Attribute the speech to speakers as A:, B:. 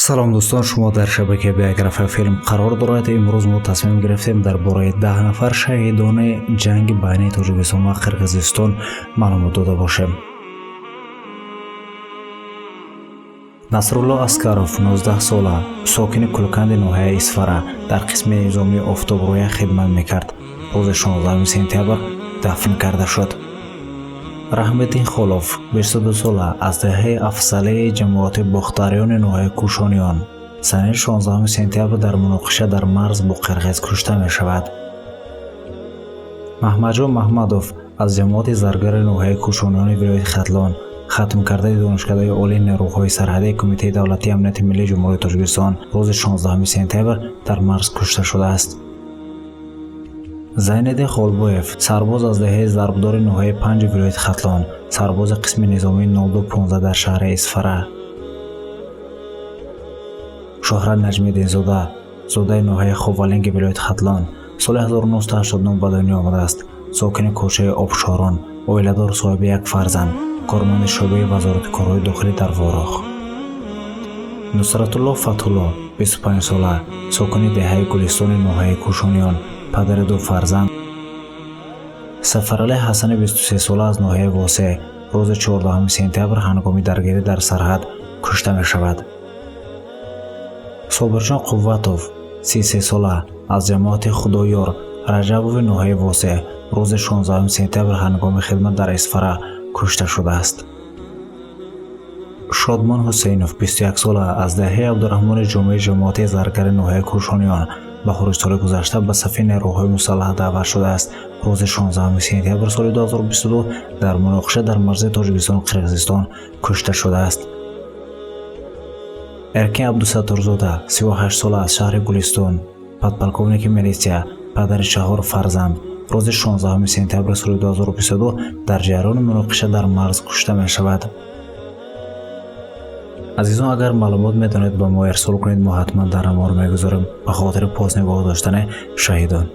A: салом дӯстон, шумо дар шабакаи биография филм қарор дорад. имрӯз мо тасмим гирифтем дар бораи 10 нафар шаҳидони ҷанги байни Тоҷикистон ва Қирғизистон маълумот дода бошем. Насрулло Аскаров 19 сола, сокини Кулканди ноҳияи Исфара дар қисми низомии Офтобрӯя хидмат мекард. рӯзи 16 сентябр дафн карда шуд. Раҳмиддин Холов 22 сола, аз деҳаи афзалии ҷамоати бохтарёни ноҳияи Кушониён санаи 16 сентябр дар муноқиша дар марз бо қирғиз кушта мешавад. Маҳмаҷон Маҳмадов аз ҷамоати заргари ноҳияи Кушониёни вилояти Хатлон, хатмкардаи донишкадаи олии нерӯҳои сарҳадии Кумитаи давлатии амнияти миллии ҷумҳурии Тоҷикистон рӯзи 16 сентябр дар марз кушта шудааст. Зайниддин Холбоев сарбоз аз деҳаи зарбдори ноҳияи Панҷи вилояти Хатлон, сарбози қисми низомии 0215 дар шаҳри Исфара. Шоҳрат Наҷмиддинзода зодаи ноҳияи Ховалинги вилояти Хатлон соли 1989 ба дунё омадааст. сокини кӯчаи Обшорон, оиладор, соҳиби як фарзанд, корманди шӯъбаи вазорати корҳои дохилӣ дар Ворох. Нусратулло Фатҳулло 25 сола, сокини деҳаи Гулистони ноҳияи Кушониён, падари ду фарзанд. Сафаралӣ Ҳасани 23 сола аз ноҳияи Восеъ рӯзи 14 сентябр ҳангоми даргирӣ дар сарҳад кушта мешавад. Собирҷон Қувватов 33 сола, аз ҷамоати Худоёр Раҷабови ноҳияи Восеъ рӯзи 16 сентябр ҳангоми хидмат дар Исфара кушта шудааст. Шодмон Ҳусейнов 21 сола, аз деҳаи Абдураҳмони Ҷумаи ҷамоати заргари ноҳияи Кушониён баҳори соли гузашта ба сафи нерӯҳои мусаллаҳ даъват шудааст. рӯзи 16 сентябр соли 2022 дар муноқиша дар марзи Тоҷикистону Қирғизистон кушта шудааст. Эркин Абдусаттурзода 38 сола, аз шаҳри Гулистон, подполковники милитсия, падари 4 фарзанд, рӯзи 16 сентябр соли 2022 дар ҷараёни муноқиша дар марз кушта мешавад. азизон, агар маълумот медонед ба мо ирсол кунед, мо ҳатман дар наморо мегузорем ба хотири познигоҳ доштани шаҳидон.